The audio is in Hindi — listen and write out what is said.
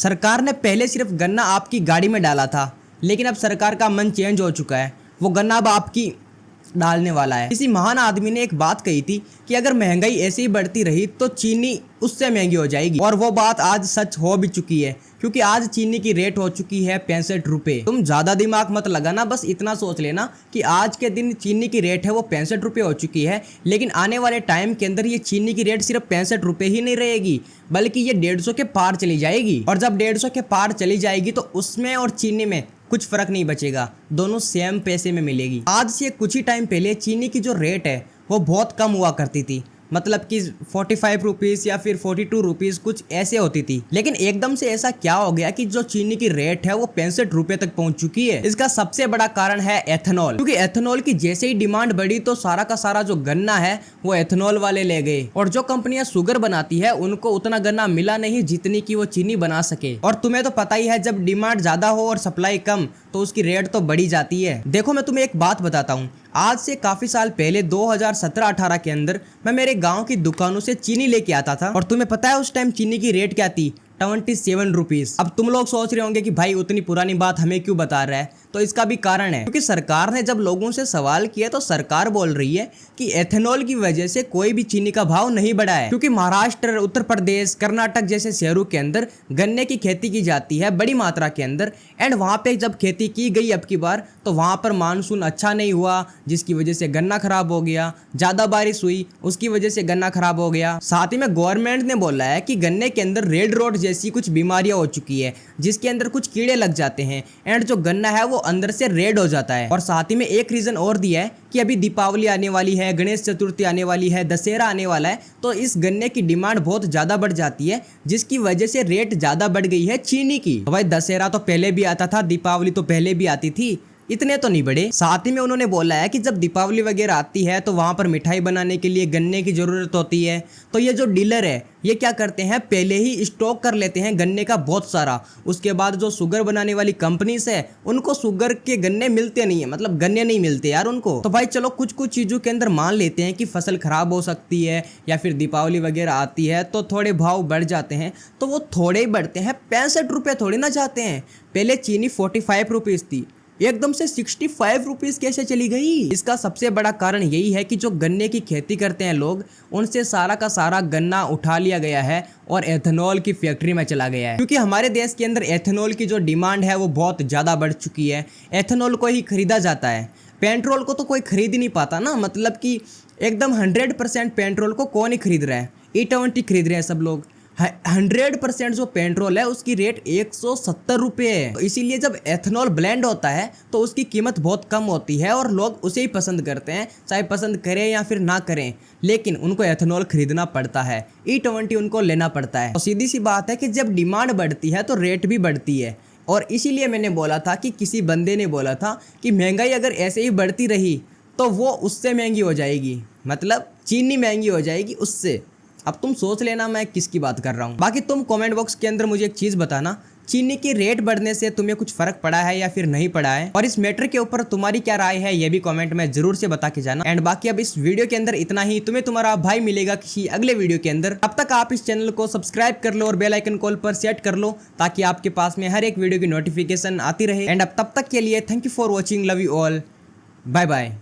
सरकार ने पहले सिर्फ गन्ना आपकी गाड़ी में डाला था, लेकिन अब सरकार का मन चेंज हो चुका है। वो गन्ना अब आपकी डालने वाला है। किसी महान आदमी ने एक बात कही थी कि अगर महंगाई ऐसे ही बढ़ती रही तो चीनी उससे महंगी हो जाएगी, और वो बात आज सच हो भी चुकी है, क्योंकि आज चीनी की रेट हो चुकी है 65 रुपये। तुम ज्यादा दिमाग मत लगाना, बस इतना सोच लेना कि आज के दिन चीनी की रेट है वो 65 रुपये हो चुकी है, लेकिन आने वाले टाइम के अंदर ये चीनी की रेट सिर्फ 65 रुपये ही नहीं रहेगी, बल्कि ये 150 के पार चली जाएगी। और जब 150 के पार चली जाएगी तो उसमें और चीनी में कुछ फर्क नहीं बचेगा, दोनों सेम पैसे में मिलेगी। आज से कुछ ही टाइम पहले चीनी की जो रेट है वो बहुत कम हुआ करती थी, मतलब कि 45 रुपीज़ या फिर 42 रुपीज़ कुछ ऐसे होती थी। लेकिन एकदम से ऐसा क्या हो गया कि जो चीनी की रेट है वो 65 रुपये तक पहुंच चुकी है। इसका सबसे बड़ा कारण है एथेनॉल, क्योंकि एथेनॉल की जैसे ही डिमांड बढ़ी तो सारा का सारा जो गन्ना है वो एथेनॉल वाले ले गए, और जो कंपनियां शुगर बनाती है उनको उतना गन्ना मिला नहीं जितनी की वो चीनी बना सके। और तुम्हें तो पता ही है, जब डिमांड ज्यादा हो और सप्लाई कम तो उसकी रेट तो बढ़ी जाती है। देखो मैं तुम्हें एक बात बताता हूँ, आज से काफी साल पहले 2017-18 के अंदर मैं मेरे गांव की दुकानों से चीनी लेके आता था, और तुम्हें पता है उस टाइम चीनी की रेट क्या थी? 27 रुपीज। अब तुम लोग सोच रहे होंगे कि भाई उतनी पुरानी बात हमें क्यों बता रहा है, तो इसका भी कारण है, क्योंकि सरकार ने जब लोगों से सवाल किया तो सरकार बोल रही है कि एथेनॉल की वजह से कोई भी चीनी का भाव नहीं बढ़ा है, क्योंकि महाराष्ट्र, उत्तर प्रदेश, कर्नाटक जैसे शहरों के अंदर गन्ने की खेती की जाती है बड़ी मात्रा के अंदर, एंड वहां पे जब खेती की गई अब की बार तो वहां पर मानसून अच्छा नहीं हुआ, जिसकी वजह से गन्ना खराब हो गया। ज्यादा बारिश हुई, उसकी वजह से गन्ना खराब हो गया। साथ ही में गवर्नमेंट ने बोला है कि गन्ने के अंदर रेड रोट जैसी कुछ बीमारियां हो चुकी है, जिसके अंदर कुछ कीड़े लग जाते हैं, एंड जो गन्ना है वो अंदर से रेड हो जाता है। और साथ ही में एक रीजन और दिया है कि अभी दीपावली आने वाली है, गणेश चतुर्थी आने वाली है, दशहरा आने वाला है, तो इस गन्ने की डिमांड बहुत ज्यादा बढ़ जाती है, जिसकी वजह से रेट ज्यादा बढ़ गई है चीनी की। भाई दशहरा तो पहले भी आता था, दीपावली तो पहले भी आती थी, इतने तो नहीं बढ़े। साथ ही में उन्होंने बोला है कि जब दीपावली वगैरह आती है तो वहां पर मिठाई बनाने के लिए गन्ने की जरूरत होती है, तो ये जो डीलर है ये क्या करते हैं, पहले ही स्टॉक कर लेते हैं गन्ने का बहुत सारा। उसके बाद जो शुगर बनाने वाली कंपनीज है उनको शुगर के गन्ने मिलते नहीं है, मतलब गन्ने नहीं मिलते यार उनको। तो भाई चलो कुछ कुछ चीजों के अंदर मान लेते हैं कि फसल खराब हो सकती है या फिर दीपावली वगैरह आती है तो थोड़े भाव बढ़ जाते हैं, तो वो थोड़े ही बढ़ते हैं, 65 रुपये थोड़ी ना जाते हैं। पहले चीनी 45 रुपीज थी, एकदम से 65 रुपीज कैसे चली गई? इसका सबसे बड़ा कारण यही है कि जो गन्ने की खेती करते हैं लोग, उनसे सारा का सारा गन्ना उठा लिया गया है और एथेनॉल की फैक्ट्री में चला गया है, क्योंकि हमारे देश के अंदर एथेनॉल की जो डिमांड है वो बहुत ज्यादा बढ़ चुकी है। एथेनॉल को ही खरीदा जाता है, पेट्रोल को तो कोई खरीद ही नहीं पाता ना, मतलब कि एकदम 100% पेट्रोल को कौन ही खरीद रहा है? E20 खरीद रहे हैं सब लोग। 100% जो पेट्रोल है उसकी रेट 170 रुपये है। तो इसीलिए जब एथेनॉल ब्लेंड होता है तो उसकी कीमत बहुत कम होती है और लोग उसे ही पसंद करते हैं, चाहे पसंद करें या फिर ना करें, लेकिन उनको एथेनॉल खरीदना पड़ता है, E20 उनको लेना पड़ता है। तो सीधी सी बात है कि जब डिमांड बढ़ती है तो रेट भी बढ़ती है, और इसीलिए मैंने बोला था कि किसी बंदे ने बोला था कि महंगाई अगर ऐसे ही बढ़ती रही तो वो उससे महंगी हो जाएगी, मतलब चीनी महंगी हो जाएगी उससे। अब तुम सोच लेना मैं किसकी बात कर रहा हूँ। बाकी तुम कमेंट बॉक्स के अंदर मुझे एक चीज बताना, चीनी की रेट बढ़ने से तुम्हें कुछ फर्क पड़ा है या फिर नहीं पड़ा है, और इस मैटर के ऊपर तुम्हारी क्या राय है ये भी कमेंट में जरूर से बता के जाना। एंड बाकी अब इस वीडियो के अंदर इतना ही, तुम्हें तुम्हारा भाई मिलेगा किसी अगले वीडियो के अंदर। तब तक आप इस चैनल को सब्सक्राइब कर लो और बेल आइकन कॉल पर सेट कर लो, ताकि आपके पास में हर एक वीडियो की नोटिफिकेशन आती रहे। एंड अब तब तक के लिए thank you for watching, love you all, bye bye.